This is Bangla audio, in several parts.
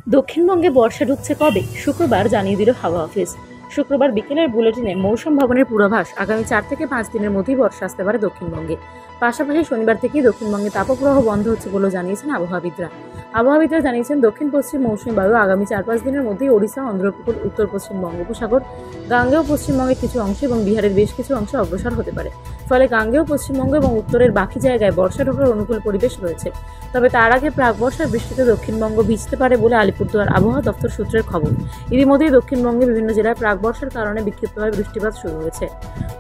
দক্ষিণবঙ্গে বর্ষা ঢুকছে কবে? শুক্রবার জানিয়ে দিল হাওয়া অফিস। শুক্রবার বিকেলের বুলেটিনে মৌসুম ভবনের পূর্বাভাস, আগামী 4 থেকে 5 দিনের মধ্যেই বর্ষা আসতে পারে দক্ষিণবঙ্গে। পাশাপাশি শনিবার থেকেই দক্ষিণবঙ্গে তাপপ্রবাহ বন্ধ হচ্ছে বলেও জানিয়েছেন আবহাওয়াবিদরা। আবহাওয়াবিদরা জানিয়েছেন, দক্ষিণ পশ্চিম মৌসুমী বায়ু আগামী 4-5 দিনের মধ্যেই ওড়িশা, অন্ধ্র উপকূল, উত্তর পশ্চিম বঙ্গোপসাগর, গাঙ্গেয় পশ্চিমবঙ্গের কিছু অংশ এবং বিহারের বেশ কিছু অংশ অগ্রসর হতে পারে। ফলে গাঙ্গেয় পশ্চিমবঙ্গ এবং উত্তরের বাকি জায়গায় বর্ষা ঢোকার অনুকূল পরিবেশ রয়েছে। তবে তার আগে প্রাক বর্ষার বৃষ্টিতে দক্ষিণবঙ্গ ভিজতে পারে বলে আলিপুরদুয়ার আবহাওয়া দপ্তর সূত্রের খবর। ইতিমধ্যেই দক্ষিণবঙ্গে বিভিন্ন জেলায় প্রাক বর্ষার কারণে বিক্ষিপ্তভাবে বৃষ্টিপাত শুরু হয়েছে।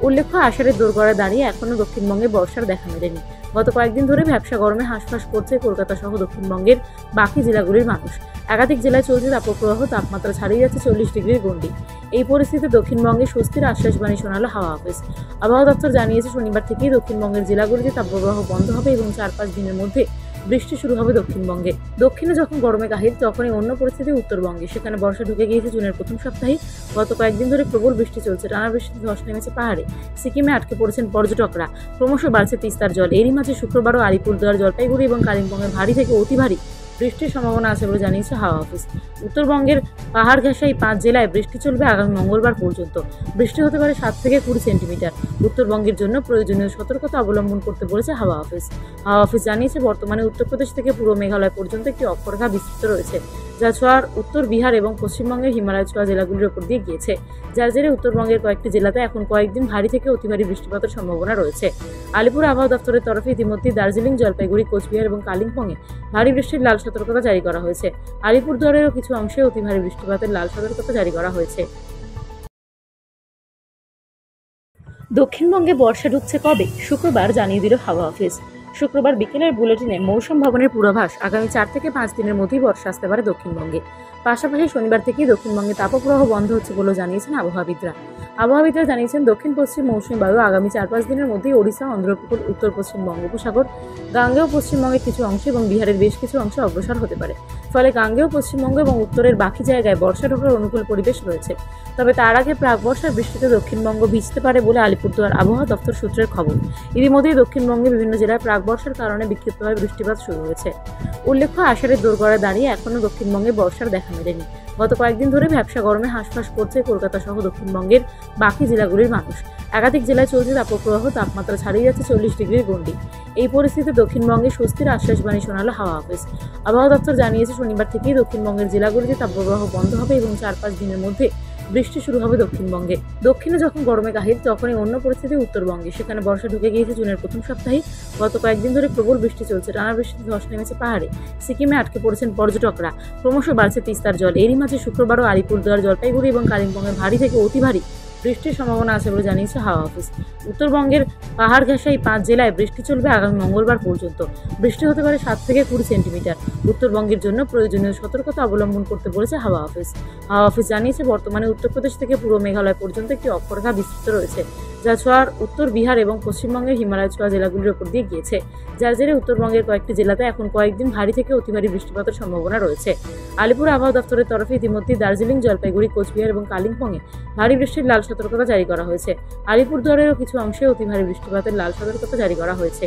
উল্লেখ্য, আষাঢ়ের দোরগড়ায় দাঁড়িয়ে এখনও দক্ষিণবঙ্গে বর্ষার দেখা মেলেনি। গত কয়েকদিন ধরে ভ্যাপসা গরমে হাঁসফাঁস করছে কলকাতা সহ দক্ষিণবঙ্গের বাকি জেলাগুলির মানুষ। একাধিক জেলায় চলছে তাপপ্রবাহ, তাপমাত্রা ছাড়িয়ে যাচ্ছে 40 ডিগ্রির গণ্ডি। এই পরিস্থিতিতে দক্ষিণবঙ্গে স্বস্তির আশ্বাসবাণী শোনালো হাওয়া অফিস। আবহাওয়া দপ্তর জানিয়েছে, শনিবার থেকেই দক্ষিণবঙ্গের জেলাগুলিতে তাপপ্রবাহ বন্ধ হবে এবং 4-5 দিনের মধ্যে বৃষ্টি শুরু হবে দক্ষিণবঙ্গে। দক্ষিণে যখন গরমে কাহিল, তখনই অন্য পরিস্থিতি উত্তরবঙ্গে। সেখানে বর্ষা ঢুকে গিয়েছে জুনের প্রথম সপ্তাহে। গত কয়েকদিন ধরে প্রবল বৃষ্টি চলছে। টানা বৃষ্টিতে ধস নেমেছে পাহাড়ে। সিকিমে আটকে পড়েছেন পর্যটকরা। ক্রমশ বাড়ছে তিস্তার জল। এরই মাঝে শুক্রবারও আলিপুরদুয়ার, জলপাইগুড়ি এবং কালিম্পংয়ে ভারী থেকে অতি ভারী বৃষ্টির সম্ভাবনা আছে বলে জানিয়েছে হাওয়া অফিস। উত্তরবঙ্গের পাহাড় ঘেঁষা এই 5 জেলায় বৃষ্টি চলবে আগামী মঙ্গলবার পর্যন্ত। বৃষ্টি হতে পারে 7 থেকে 20 সেন্টিমিটার। উত্তরবঙ্গের জন্য প্রয়োজনীয় সতর্কতা অবলম্বন করতে বলেছে হাওয়া অফিস। হাওয়া অফিস জানিয়েছে, বর্তমানে উত্তরপ্রদেশ থেকে পুরো মেঘালয় পর্যন্ত একটি অক্ষরেখা বিস্তৃত রয়েছে, যা ছোঁয়ার উত্তর বিহার এবং পশ্চিমবঙ্গের হিমালয় ছোঁয়া জেলাগুলির উপর দিয়ে গিয়েছে। যার জেরে উত্তরবঙ্গের কয়েকটি জেলাতে এখন কয়েকদিন ভারী থেকে অতি ভারী বৃষ্টিপাতের সম্ভাবনা রয়েছে। আলিপুর আবহাওয়া দপ্তরের তরফে ইতিমধ্যেই দার্জিলিং, জলপাইগুড়ি, কোচবিহার এবং কালিম্পংয়ে ভারী বৃষ্টির লাল সতর্কতা জারি করা হয়েছে। আলিপুরদুয়ারেরও কিছু অংশে অতি ভারী বৃষ্টিপাতের লাল সতর্কতা জারি করা হয়েছে। দক্ষিণবঙ্গে বর্ষা ঢুকছে কবে? শুক্রবার জানিয়ে দিল হাওয়া অফিস। শুক্রবার বিকেলের বুলেটিনে মৌসুম ভবনের পূর্বাভাস, আগামী 4 থেকে 5 দিনের মধ্যেই বর্ষা আসতে পারে দক্ষিণবঙ্গে। পাশাপাশি শনিবার থেকেই দক্ষিণবঙ্গে তাপপ্রবাহ বন্ধ হচ্ছে বলেও জানিয়েছেন আবহাওয়াবিদরা। আবহাওয়াবিদরা জানিয়েছেন, দক্ষিণ পশ্চিম মৌসুমী বায়ু আগামী 4-5 দিনের মধ্যেই ওড়িশা, অন্ধ্র উপকূল, উত্তর পশ্চিম বঙ্গোপসাগর, গাঙ্গেয় পশ্চিমবঙ্গের কিছু অংশ এবং বিহারের বেশ কিছু অংশ অগ্রসর হতে পারে। ফলে গাঙ্গেয় পশ্চিমবঙ্গ এবং উত্তরের বাকি জায়গায় বর্ষা ঢোকার অনুকূল পরিবেশ রয়েছে। তবে তার আগে প্রাক বর্ষার বৃষ্টিতে দক্ষিণবঙ্গ ভিজতে পারে বলে আলিপুরদুয়ার আবহাওয়া দপ্তর সূত্রের খবর। ইতিমধ্যেই দক্ষিণবঙ্গে বিভিন্ন জেলায় প্রাক বর্ষার কারণে বিক্ষিপ্তভাবে বৃষ্টিপাত শুরু হয়েছে। উল্লেখ্য, আষাঢ়ের দোরগড়ায় দাঁড়িয়ে এখনও দক্ষিণবঙ্গে বর্ষার দেখা মেলেনি। গত কয়েকদিন ধরে ভ্যাপসা গরমে হাঁসফাঁস করছে কলকাতা সহ দক্ষিণবঙ্গের বাকি জেলাগুলির মানুষ। একাধিক জেলায় চলছে তাপপ্রবাহ, তাপমাত্রা ছাড়িয়ে যাচ্ছে 40 ডিগ্রির গণ্ডি। এই পরিস্থিতিতে দক্ষিণবঙ্গে স্বস্তির আশ্বাসবাণী শোনালো হাওয়া অফিস। আবহাওয়া দপ্তর জানিয়েছে, শনিবার থেকেই দক্ষিণবঙ্গের জেলাগুলিতে তাপপ্রবাহ বন্ধ হবে এবং 4-5 দিনের মধ্যে বৃষ্টি শুরু হবে দক্ষিণবঙ্গে। দক্ষিণে যখন গরমে কাহিল, তখনই অন্য পরিস্থিতি উত্তরবঙ্গে। সেখানে বর্ষা ঢুকে গিয়েছে জুনের প্রথম সপ্তাহে। গত কয়েকদিন ধরে প্রবল বৃষ্টি চলছে। টানা বৃষ্টিতে ধস নেমেছে পাহাড়ে। সিকিমে আটকে পড়েছেন পর্যটকরা। ক্রমশ বাড়ছে তিস্তার জল। এরই মাঝে শুক্রবারও আলিপুরদুয়ার, জলপাইগুড়ি এবং কালিম্পংয়ে ভারী থেকে অতি ভারী বৃষ্টির সম্ভাবনা আছে বলে জানিয়েছে হাওয়া অফিস। উত্তরবঙ্গের পাহাড় ঘেঁষা এই 5 জেলায় বৃষ্টি চলবে আগামী মঙ্গলবার পর্যন্ত। বৃষ্টি হতে পারে 7 থেকে 20 সেন্টিমিটার। উত্তরবঙ্গের জন্য প্রয়োজনীয় সতর্কতা অবলম্বন করতে বলেছে হাওয়া অফিস। হাওয়া অফিস জানিয়েছে, বর্তমানে উত্তরপ্রদেশ থেকে পুরো মেঘালয় পর্যন্ত একটি অক্ষরেখা বিস্তৃত রয়েছে, যা ছোঁয়ার উত্তর বিহার এবং পশ্চিমবঙ্গের হিমালয় ছোঁয়া জেলাগুলির উপর দিয়ে গিয়েছে। যার জেরে উত্তরবঙ্গের কয়েকটি জেলাতে এখন কয়েকদিন ভারী থেকে অতি ভারী বৃষ্টিপাতের সম্ভাবনা রয়েছে। আলিপুর আবহাওয়া দপ্তরের তরফে ইতিমধ্যেই দার্জিলিং, জলপাইগুড়ি, কোচবিহার এবং কালিম্পংয়ে ভারী বৃষ্টির লাল সতর্কতা জারি করা হয়েছে। আলিপুরদুয়ারেরও কিছু অংশে অতি ভারী বৃষ্টিপাতের লাল সতর্কতা জারি করা হয়েছে।